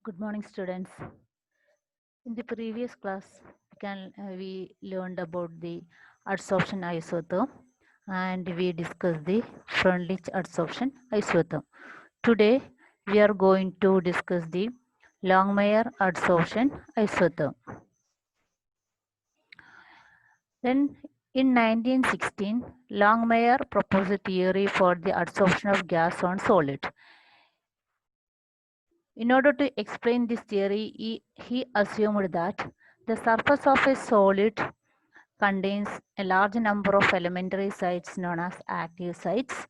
Good morning, students. In the previous class, we learned about the adsorption isotherm and we discussed the Freundlich adsorption isotherm. Today, we are going to discuss the Longmire adsorption isotherm. Then, in 1916, Longmire proposed a theory for the adsorption of gas on solid. In order to explain this theory, he assumed that the surface of a solid contains a large number of elementary sites known as active sites,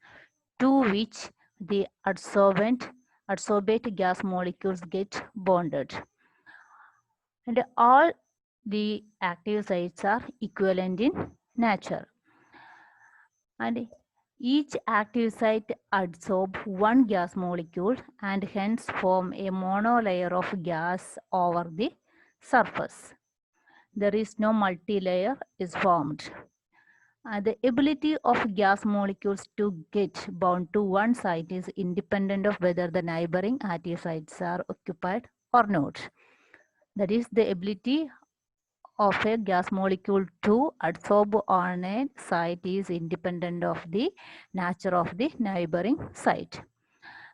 to which the adsorbate gas molecules get bonded. And all the active sites are equivalent in nature. And each active site adsorbs one gas molecule and hence form a monolayer of gas over the surface. There is no multilayer is formed. The ability of gas molecules to get bound to one site is independent of whether the neighboring active sites are occupied or not. That is, the ability of a gas molecule to adsorb on a site is independent of the nature of the neighboring site.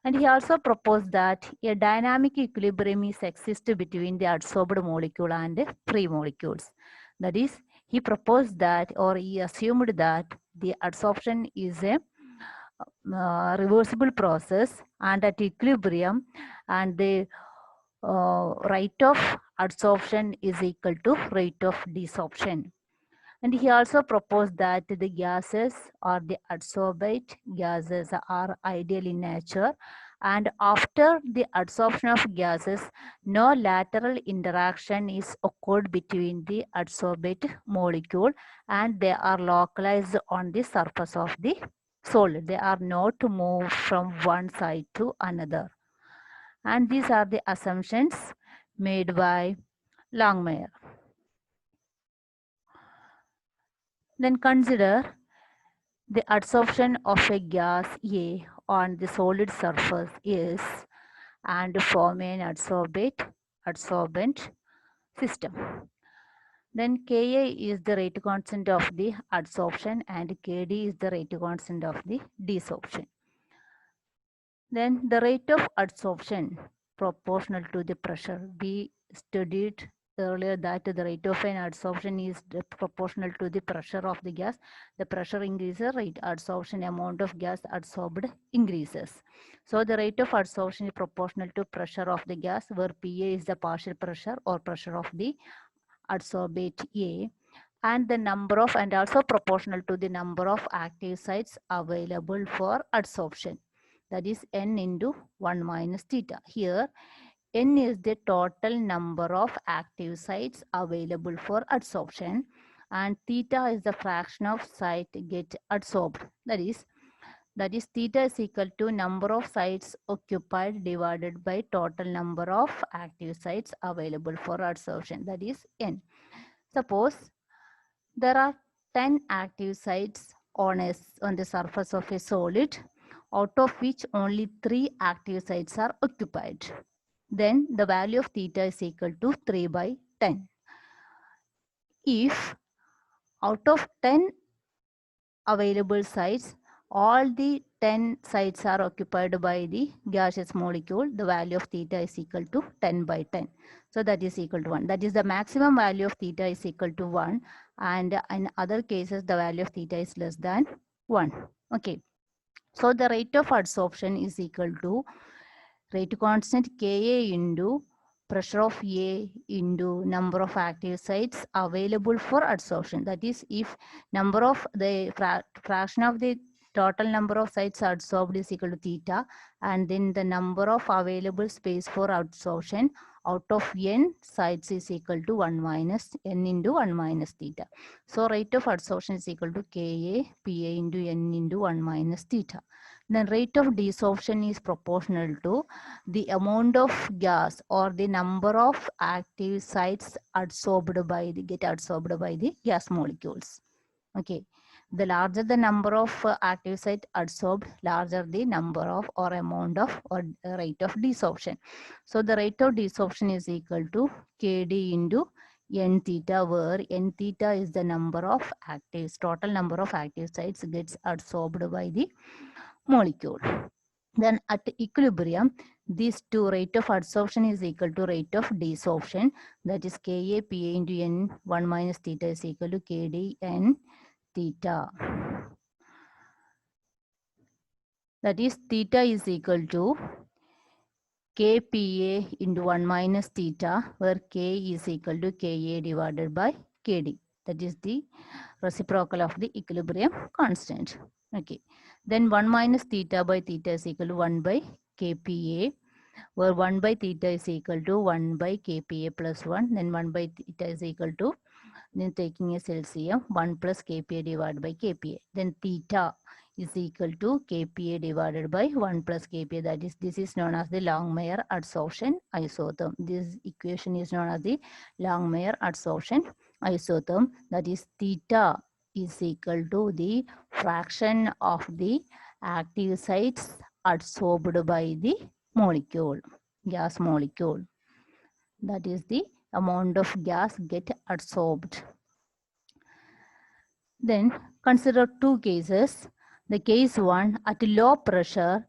And he also proposed that a dynamic equilibrium is exists between the adsorbed molecule and free molecules. That is, he proposed that, or he assumed that the adsorption is a reversible process and at equilibrium, and the rate of adsorption is equal to rate of desorption. And he also proposed that the gases or the adsorbate gases are ideal in nature, and after the adsorption of gases, no lateral interaction is occurred between the adsorbate molecule and they are localized on the surface of the solid. They are not moved from one side to another. And these are the assumptions made by Longmire. Then consider the adsorption of a gas A on the solid surface is and form an adsorbent system. Then Ka is the rate constant of the adsorption and Kd is the rate constant of the desorption. Then the rate of adsorption proportional to the pressure. We studied earlier that the rate of an adsorption is proportional to the pressure of the gas. The pressure increases, rate adsorption amount of gas adsorbed increases. So the rate of adsorption is proportional to pressure of the gas, where Pa is the partial pressure or pressure of the adsorbate A, and the number of, and also proportional to the number of active sites available for adsorption. That is n into 1 minus theta. Here n is the total number of active sites available for adsorption, and theta is the fraction of site get adsorbed. That is theta is equal to number of sites occupied divided by total number of active sites available for adsorption. That is n. Suppose there are 10 active sites on the surface of a solid, out of which only 3 active sites are occupied. Then the value of theta is equal to 3 by 10. If out of 10 available sites, all the 10 sites are occupied by the gaseous molecule, the value of theta is equal to 10 by 10. So that is equal to 1. That is the maximum value of theta is equal to 1, and in other cases the value of theta is less than 1. Okay. So the rate of adsorption is equal to rate constant Ka into pressure of A into number of active sites available for adsorption. That is, if number of the fraction of the total number of sites adsorbed is equal to theta, and then the number of available space for adsorption out of n sites is equal to 1 minus n into 1 minus theta. So rate of adsorption is equal to Ka Pa into n into 1 minus theta. Then rate of desorption is proportional to the amount of gas or the number of active sites adsorbed by the gas molecules. Okay. The larger the number of active site adsorbed, larger the number of or amount of or rate of desorption. So the rate of desorption is equal to Kd into n theta, where n theta is the number of total number of active sites gets adsorbed by the molecule. Then at equilibrium, these two rate of adsorption is equal to rate of desorption, that is Ka Pa into n 1 minus theta is equal to Kd n theta. That is theta is equal to Kpa into 1 minus theta, where K is equal to Ka divided by Kd. That is the reciprocal of the equilibrium constant. Okay. Then 1 minus theta by theta is equal to 1 by Kpa, where 1 by theta is equal to 1 by Kpa plus 1. Then 1 by theta is equal to, then taking a LCM, 1 plus Kpa divided by Kpa. Then theta is equal to Kpa divided by 1 plus Kpa. That is, this is known as the Langmuir adsorption isotherm. This equation is known as the Langmuir adsorption isotherm. That is, theta is equal to the fraction of the active sites adsorbed by the molecule, gas molecule. That is the amount of gas get adsorbed. Then consider two cases. The case 1, at low pressure,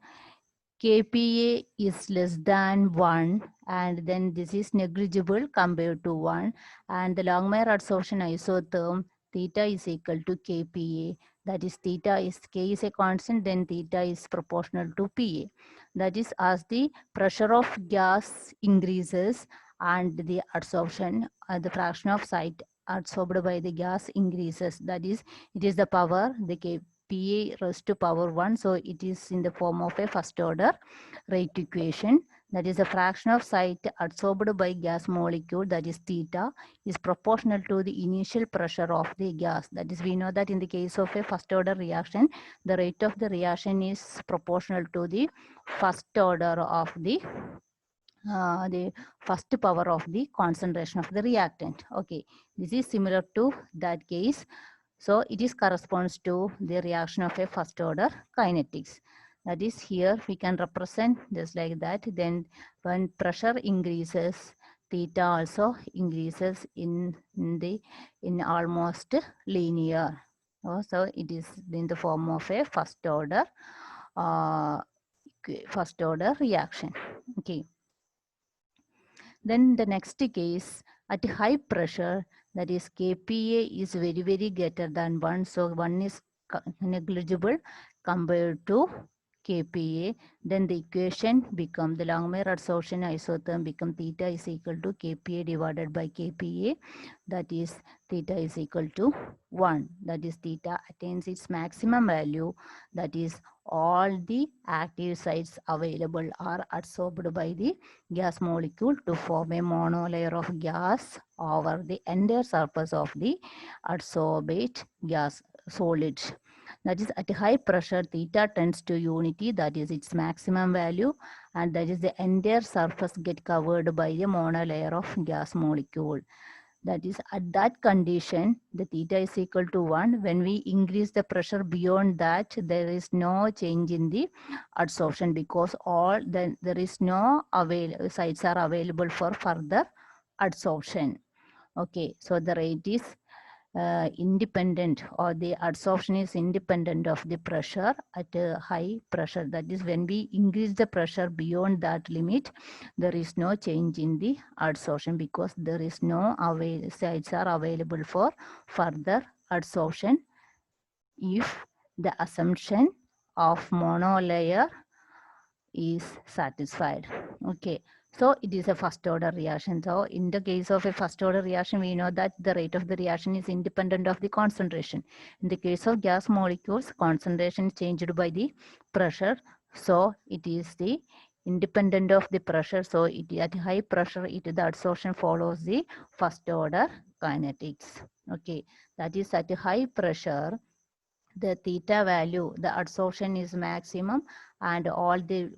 Kpa is less than 1, and then this is negligible compared to 1, and the Langmuir adsorption isotherm theta is equal to Kpa. That is, theta is, K is a constant, then theta is proportional to Pa. That is, as the pressure of gas increases and the adsorption, the fraction of site adsorbed by the gas increases. That is, it is the power, the K, Pa raised to power 1. So it is in the form of a first order rate equation. That is, the fraction of site adsorbed by gas molecule, that is theta, is proportional to the initial pressure of the gas. That is, we know that in the case of a first order reaction, the rate of the reaction is proportional to the first order of the first power of the concentration of the reactant. Okay, this is similar to that case. So it is corresponds to the reaction of a first order kinetics. That is, here we can represent just like that. Then when pressure increases, theta also increases in almost linear. So it is in the form of a first order reaction. Okay. Then the next case, at high pressure, that is Kpa is very, very greater than 1. So 1 is negligible compared to Kpa. Then the equation become, the Langmuir adsorption isotherm become theta is equal to Kpa divided by Kpa. That is, theta is equal to 1. That is, theta attains its maximum value. That is, all the active sites available are adsorbed by the gas molecule to form a monolayer of gas over the entire surface of the adsorbate gas solid. That is, at high pressure, theta tends to unity, that is its maximum value, and that is the entire surface get covered by a monolayer of gas molecule. That is, at that condition, the theta is equal to 1. When we increase the pressure beyond that, there is no change in the adsorption, because there is no sites are available for further adsorption. Okay, so the rate is independent, or the adsorption is independent of the pressure at a high pressure. That is, when we increase the pressure beyond that limit, there is no change in the adsorption, because there is no sites are available for further adsorption if the assumption of monolayer is satisfied. Okay, so it is a first order reaction. So in the case of a first order reaction, we know that the rate of the reaction is independent of the concentration. In the case of gas molecules, concentration is changed by the pressure. So it is the independent of the pressure. So it at high pressure, the adsorption follows the first order kinetics. Okay, that is, at high pressure, the theta value, the adsorption is maximum, and all the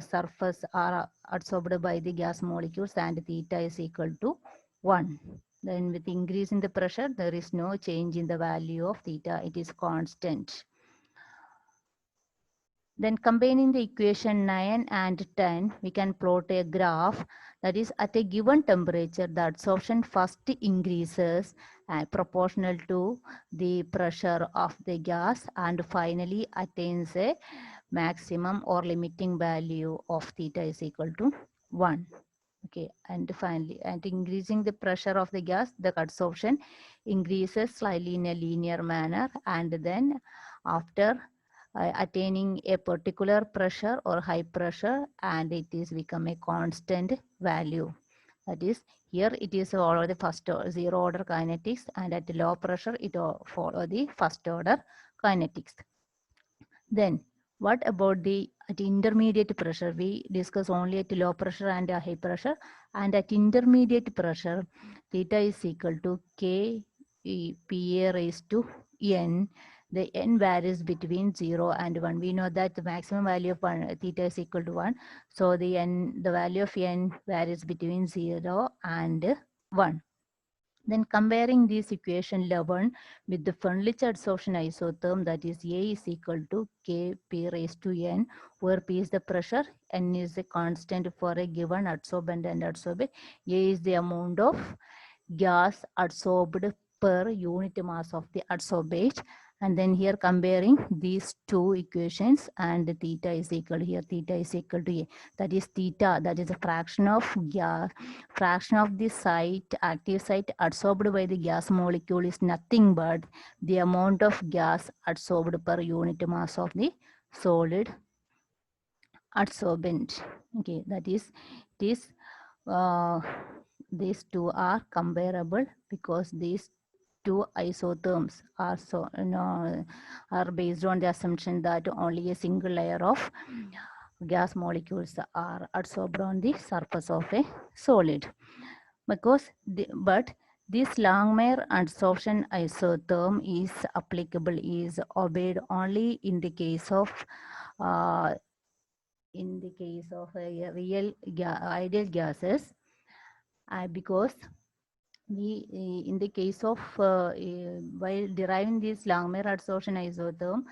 surface are adsorbed by the gas molecules, and theta is equal to 1. Then with increase in the pressure, there is no change in the value of theta. It is constant. Then combining the equation 9 and 10, we can plot a graph that is at a given temperature, the adsorption first increases proportional to the pressure of the gas and finally attains a maximum or limiting value of theta is equal to 1. Okay, and finally, and increasing the pressure of the gas, the adsorption increases slightly in a linear manner, and then after attaining a particular pressure or high pressure, and it is become a constant value. That is, here it is follow the first zero order kinetics, and at low pressure it follow the first order kinetics. Then what about the at intermediate pressure? We discuss only at low pressure and high pressure, and at intermediate pressure theta is equal to k pa raised to n. The n varies between 0 and 1. We know that the maximum value of theta is equal to 1. So the value of n varies between 0 and 1. Then comparing this equation 11 with the Freundlich adsorption isotherm, that is A is equal to Kp raised to n, where P is the pressure, n is the constant for a given adsorbent and adsorbate, A is the amount of gas adsorbed per unit mass of the adsorbate. And then here comparing these two equations, and theta is equal, here theta is equal to A. That is theta, that is a fraction of gas, fraction of the site, active site adsorbed by the gas molecule is nothing but the amount of gas adsorbed per unit mass of the solid adsorbent. Okay, that is, this these two are comparable because these two isotherms are are based on the assumption that only a single layer of gas molecules are adsorbed on the surface of a solid. But this Langmuir adsorption isotherm is applicable, is obeyed only in the case of uh, real ideal gases, because we in the case of while deriving this Langmuir adsorption isotherm,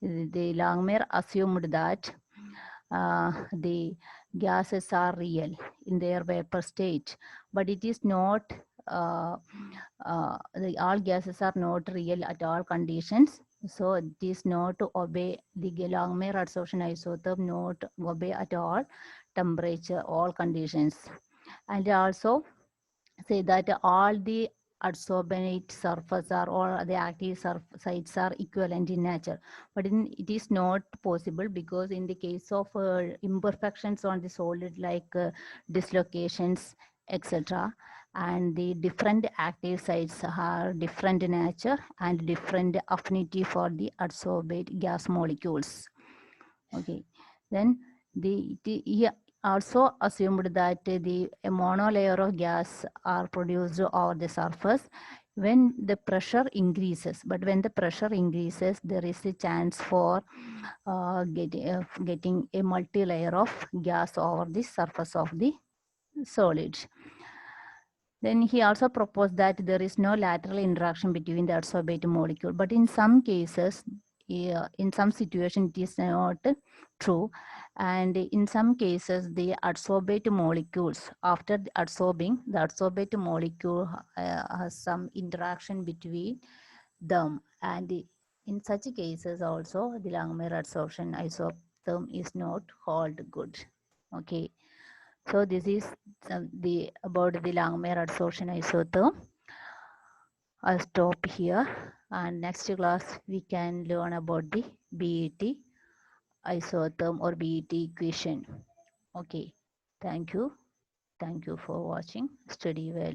the Langmuir assumed that the gases are real in their vapor state, but it is not. All gases are not real at all conditions, so it is not to obey the Langmuir adsorption isotherm, not obey at all temperature, all conditions, and also say that all the adsorbate surface are, or the active sites are equivalent in nature, but it is not possible because in the case of imperfections on the solid like dislocations, etc., and the different active sites are different in nature and different affinity for the adsorbate gas molecules. Okay, then he also assumed that the monolayer of gas are produced over the surface when the pressure increases. But when the pressure increases, there is a chance for getting a multi-layer of gas over the surface of the solid. Then he also proposed that there is no lateral interaction between the adsorbate molecule. But in some cases, in some situations, it is not true. And in some cases, the adsorbate molecules, after adsorbing, the adsorbate molecule has some interaction between them. And in such cases also, the Langmuir adsorption isotherm is not called good. Okay. So this is the about the Langmuir adsorption isotherm. I'll stop here, and next class we can learn about the BET isotherm or BET equation. Okay, thank you. Thank you for watching. Study well.